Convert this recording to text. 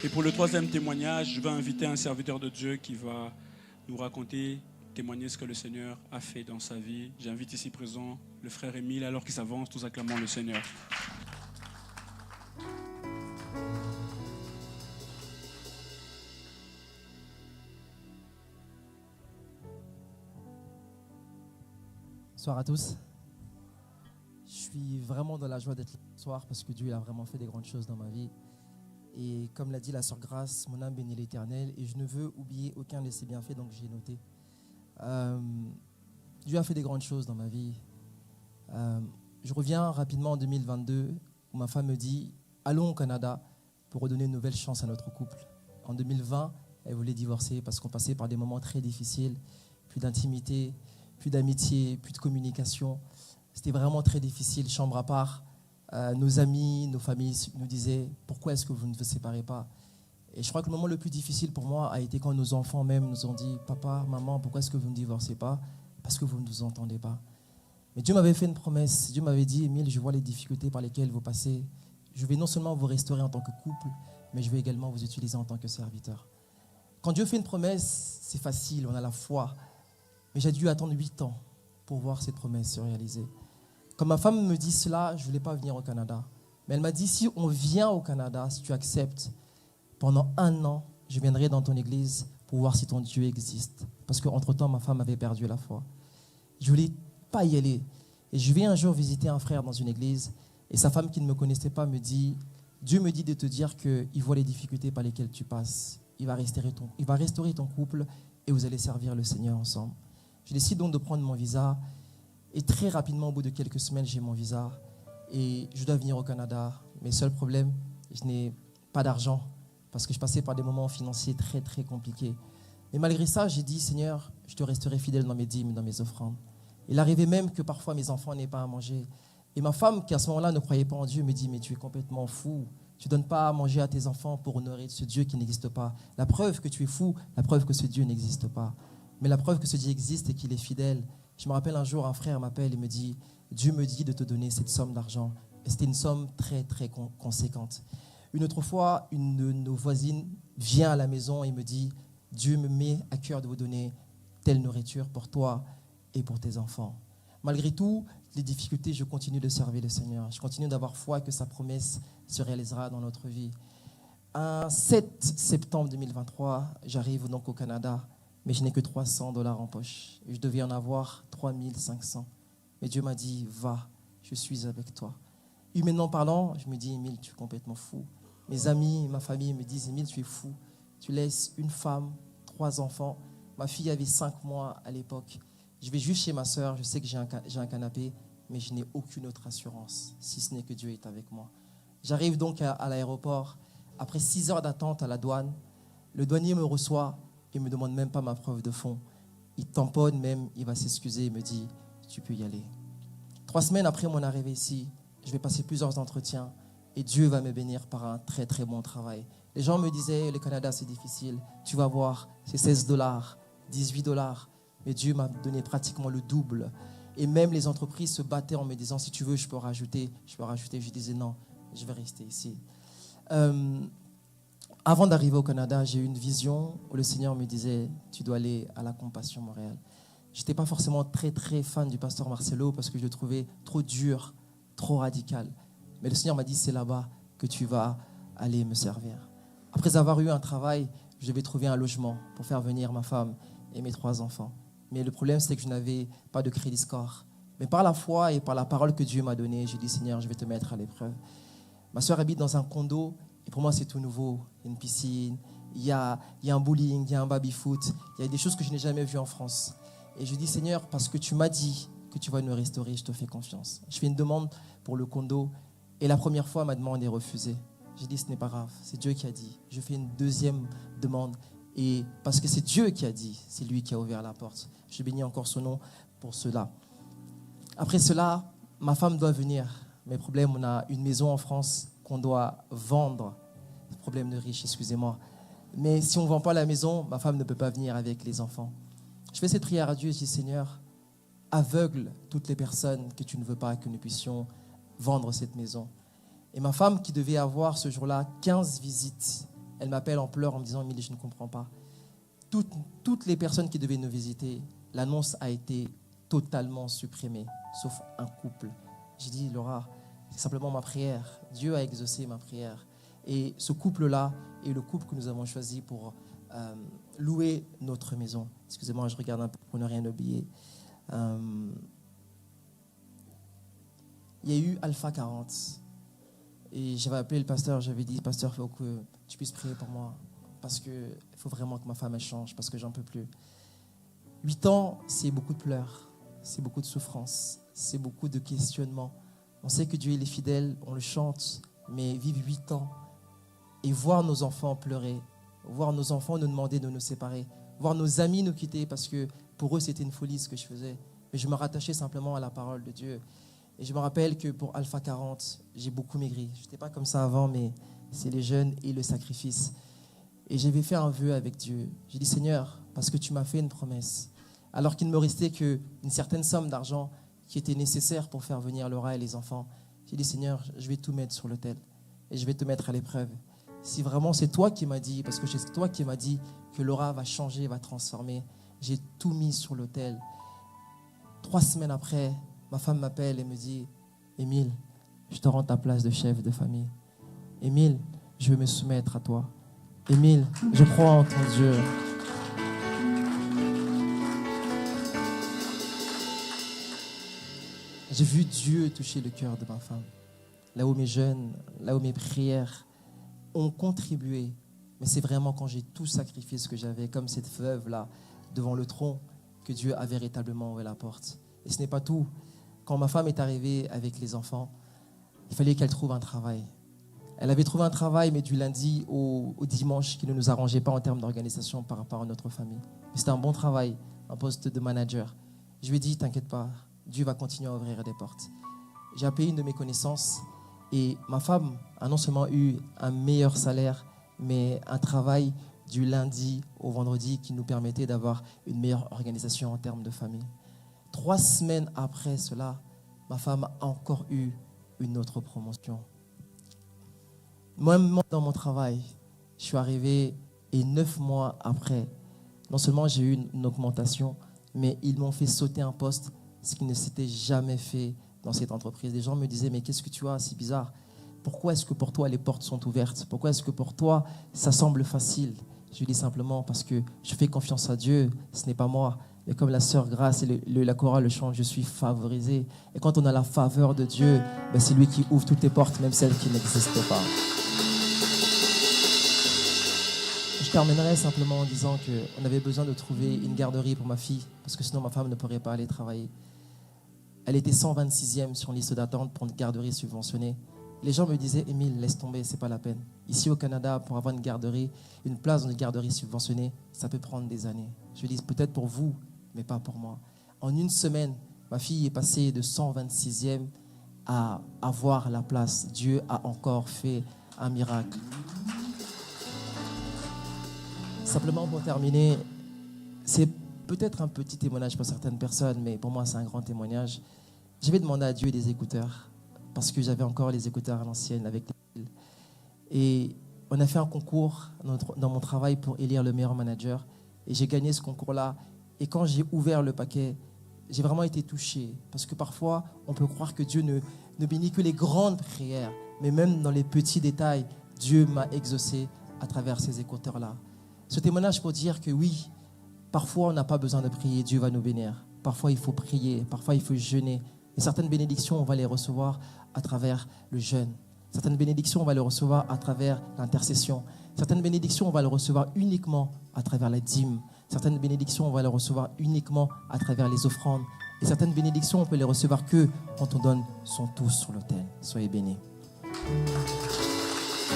Et pour le troisième témoignage, je vais inviter un serviteur de Dieu qui va nous raconter, témoigner ce que le Seigneur a fait dans sa vie. J'invite ici présent le frère Émile, alors qu'il s'avance, tous acclamant le Seigneur. Bonsoir à tous. Je suis vraiment dans la joie d'être là ce soir parce que Dieu a vraiment fait des grandes choses dans ma vie. Et comme l'a dit la sœur Grace, mon âme bénit l'Éternel et je ne veux oublier aucun de ses bienfaits, donc j'ai noté. Dieu a fait des grandes choses dans ma vie. Je reviens rapidement en 2022 où ma femme me dit « Allons au Canada pour redonner une nouvelle chance à notre couple ». En 2020, elle voulait divorcer parce qu'on passait par des moments très difficiles, plus d'intimité, plus d'amitié, plus de communication. C'était vraiment très difficile, chambre à part. Nos amis, nos familles nous disaient « Pourquoi est-ce que vous ne vous séparez pas ?» Et je crois que le moment le plus difficile pour moi a été quand nos enfants même nous ont dit « Papa, maman, pourquoi est-ce que vous ne divorcez pas ?» Parce que vous ne nous entendez pas. Mais Dieu m'avait fait une promesse. Dieu m'avait dit « Émile, je vois les difficultés par lesquelles vous passez. Je vais non seulement vous restaurer en tant que couple, mais je vais également vous utiliser en tant que serviteur. » Quand Dieu fait une promesse, c'est facile, on a la foi. Mais j'ai dû attendre 8 ans pour voir cette promesse se réaliser. Quand ma femme me dit cela, je ne voulais pas venir au Canada. Mais elle m'a dit, si on vient au Canada, si tu acceptes, pendant 1 an, je viendrai dans ton église pour voir si ton Dieu existe. Parce qu'entre-temps, ma femme avait perdu la foi. Je ne voulais pas y aller. Et je vais un jour visiter un frère dans une église, et sa femme qui ne me connaissait pas me dit, Dieu me dit de te dire qu'il voit les difficultés par lesquelles tu passes. Il va restaurer ton couple, et vous allez servir le Seigneur ensemble. Je décide donc de prendre mon visa. Et très rapidement, au bout de quelques semaines, j'ai mon visa. Et je dois venir au Canada. Mais seul problème, je n'ai pas d'argent. Parce que je passais par des moments financiers très, très compliqués. Mais malgré ça, j'ai dit, Seigneur, je te resterai fidèle dans mes dîmes, dans mes offrandes. Il arrivait même que parfois mes enfants n'aient pas à manger. Et ma femme, qui à ce moment-là ne croyait pas en Dieu, me dit, mais tu es complètement fou. Tu ne donnes pas à manger à tes enfants pour honorer ce Dieu qui n'existe pas. La preuve que tu es fou, la preuve que ce Dieu n'existe pas. Mais la preuve que ce Dieu existe et qu'il est fidèle. Je me rappelle un jour, un frère m'appelle et me dit, Dieu me dit de te donner cette somme d'argent. Et c'était une somme très, très conséquente. Une autre fois, une de nos voisines vient à la maison et me dit, Dieu me met à cœur de vous donner telle nourriture pour toi et pour tes enfants. Malgré tout, les difficultés, je continue de servir le Seigneur. Je continue d'avoir foi que sa promesse se réalisera dans notre vie. Un 7 septembre 2023, j'arrive donc au Canada. Mais je n'ai que $300 en poche. Et je devais en avoir 3500. Mais Dieu m'a dit, va, je suis avec toi. Humainement parlant, je me dis, Émile, tu es complètement fou. Mes amis, ma famille me disent, Émile, tu es fou. Tu laisses une femme, 3 enfants. Ma fille avait 5 mois à l'époque. Je vais juste chez ma sœur, je sais que j'ai un canapé, mais je n'ai aucune autre assurance, si ce n'est que Dieu est avec moi. J'arrive donc à l'aéroport. Après 6 heures d'attente à la douane, le douanier me reçoit. Il ne me demande même pas ma preuve de fond. Il tamponne même, il va s'excuser et me dit, tu peux y aller. 3 semaines après mon arrivée ici, je vais passer plusieurs entretiens et Dieu va me bénir par un très très bon travail. Les gens me disaient, le Canada c'est difficile, tu vas voir, c'est $16, $18. Mais Dieu m'a donné pratiquement le double. Et même les entreprises se battaient en me disant, si tu veux, je peux rajouter. Je disais non, je vais rester ici. Avant d'arriver au Canada, j'ai eu une vision où le Seigneur me disait, tu dois aller à la Compassion Montréal. Je n'étais pas forcément très, très fan du pasteur Marcelo parce que je le trouvais trop dur, trop radical. Mais le Seigneur m'a dit, c'est là-bas que tu vas aller me servir. Après avoir eu un travail, je devais trouver un logement pour faire venir ma femme et mes 3 enfants. Mais le problème, c'est que je n'avais pas de crédit score. Mais par la foi et par la parole que Dieu m'a donnée, j'ai dit, Seigneur, je vais te mettre à l'épreuve. Ma soeur habite dans un condo. Et pour moi, c'est tout nouveau. Il y a une piscine, il y a un bowling, il y a un baby-foot. Il y a des choses que je n'ai jamais vues en France. Et je dis, Seigneur, parce que tu m'as dit que tu vas me restaurer, je te fais confiance. Je fais une demande pour le condo. Et la première fois, ma demande est refusée. J'ai dit, ce n'est pas grave, c'est Dieu qui a dit. Je fais une deuxième demande. Et parce que c'est Dieu qui a dit, c'est lui qui a ouvert la porte. Je bénis encore son nom pour cela. Après cela, ma femme doit venir. Mais problème, on a une maison en France qu'on doit vendre. Problème de riche, excusez-moi. Mais si on ne vend pas la maison, ma femme ne peut pas venir avec les enfants. Je fais cette prière à Dieu et je dis, Seigneur, aveugle toutes les personnes que tu ne veux pas que nous puissions vendre cette maison. Et ma femme, qui devait avoir ce jour-là 15 visites, Elle m'appelle en pleurs en me disant « Émilie, je ne comprends pas ». Toutes les personnes qui devaient nous visiter, l'annonce a été totalement supprimée, sauf un couple. J'ai dit « Laura, c'est simplement ma prière. Dieu a exaucé ma prière. » Et ce couple-là est le couple que nous avons choisi pour louer notre maison. Excusez-moi, je regarde un peu pour ne rien oublier. Il y a eu Alpha 40. Et j'avais appelé le pasteur, j'avais dit, pasteur, il faut que tu puisses prier pour moi. Parce qu'il faut vraiment que ma femme elle change, parce que j'en peux plus. 8 ans, c'est beaucoup de pleurs, c'est beaucoup de souffrances, c'est beaucoup de questionnements. On sait que Dieu il est fidèle, on le chante, mais vivre 8 ans et voir nos enfants pleurer, voir nos enfants nous demander de nous séparer, voir nos amis nous quitter, parce que pour eux, c'était une folie ce que je faisais. Mais je me rattachais simplement à la parole de Dieu. Et je me rappelle que pour Alpha 40, j'ai beaucoup maigri. Je n'étais pas comme ça avant, mais c'est les jeûnes et le sacrifice. Et j'avais fait un vœu avec Dieu. J'ai dit, Seigneur, parce que tu m'as fait une promesse, alors qu'il ne me restait qu'une certaine somme d'argent qui était nécessaire pour faire venir Laura et les enfants, j'ai dit, Seigneur, je vais tout mettre sur l'autel et je vais te mettre à l'épreuve. Si vraiment c'est toi qui m'as dit, parce que c'est toi qui m'as dit que Laura va changer, va transformer, j'ai tout mis sur l'autel. 3 semaines après, ma femme m'appelle et me dit, Émile, je te rends ta place de chef de famille. Émile, je veux me soumettre à toi. Émile, je crois en ton Dieu. J'ai vu Dieu toucher le cœur de ma femme. Là où mes jeûnes, là où mes prières ont contribué. Mais c'est vraiment quand j'ai tout sacrifié ce que j'avais, comme cette veuve-là, devant le tronc, que Dieu a véritablement ouvert la porte. Et ce n'est pas tout. Quand ma femme est arrivée avec les enfants, il fallait qu'elle trouve un travail. Elle avait trouvé un travail, mais du lundi au dimanche, qui ne nous arrangeait pas en termes d'organisation par rapport à notre famille. Mais c'était un bon travail, un poste de manager. Je lui ai dit, t'inquiète pas, Dieu va continuer à ouvrir des portes. J'ai appelé une de mes connaissances et ma femme a non seulement eu un meilleur salaire, mais un travail du lundi au vendredi qui nous permettait d'avoir une meilleure organisation en termes de famille. 3 semaines après cela, ma femme a encore eu une autre promotion. Moi-même, dans mon travail, je suis arrivé et 9 mois après, non seulement j'ai eu une augmentation, mais ils m'ont fait sauter un poste, ce qui ne s'était jamais fait dans cette entreprise. Les gens me disaient, mais qu'est-ce que tu as? C'est bizarre. Pourquoi est-ce que pour toi, les portes sont ouvertes? Pourquoi est-ce que pour toi, ça semble facile? Je dis simplement parce que je fais confiance à Dieu, ce n'est pas moi. Mais comme la sœur Grace et la chorale le chante, je suis favorisé. Et quand on a la faveur de Dieu, ben c'est lui qui ouvre toutes les portes, même celles qui n'existent pas. Je terminerai simplement en disant qu'on avait besoin de trouver une garderie pour ma fille, parce que sinon ma femme ne pourrait pas aller travailler. Elle était 126e sur une liste d'attente pour une garderie subventionnée. Les gens me disaient, Émile, laisse tomber, c'est pas la peine. Ici au Canada, pour avoir une garderie, une place dans une garderie subventionnée, ça peut prendre des années. Je dis, peut-être pour vous, mais pas pour moi. En 1 semaine, ma fille est passée de 126e à avoir la place. Dieu a encore fait un miracle. Simplement pour terminer, c'est peut-être un petit témoignage pour certaines personnes, mais pour moi c'est un grand témoignage. J'avais demandé à Dieu des écouteurs, parce que j'avais encore les écouteurs à l'ancienne avec les fils. Et on a fait un concours dans mon travail pour élire le meilleur manager. Et j'ai gagné ce concours-là. Et quand j'ai ouvert le paquet, j'ai vraiment été touché. Parce que parfois, on peut croire que Dieu ne bénit que les grandes prières. Mais même dans les petits détails, Dieu m'a exaucé à travers ces écouteurs-là. Ce témoignage pour dire que oui, parfois on n'a pas besoin de prier, Dieu va nous bénir. Parfois il faut prier, parfois il faut jeûner. Et certaines bénédictions, on va les recevoir à travers le jeûne. Certaines bénédictions, on va les recevoir à travers l'intercession. Certaines bénédictions, on va les recevoir uniquement à travers la dîme. Certaines bénédictions, on va les recevoir uniquement à travers les offrandes. Et certaines bénédictions, on peut les recevoir que quand on donne son tout sur l'autel. Soyez bénis.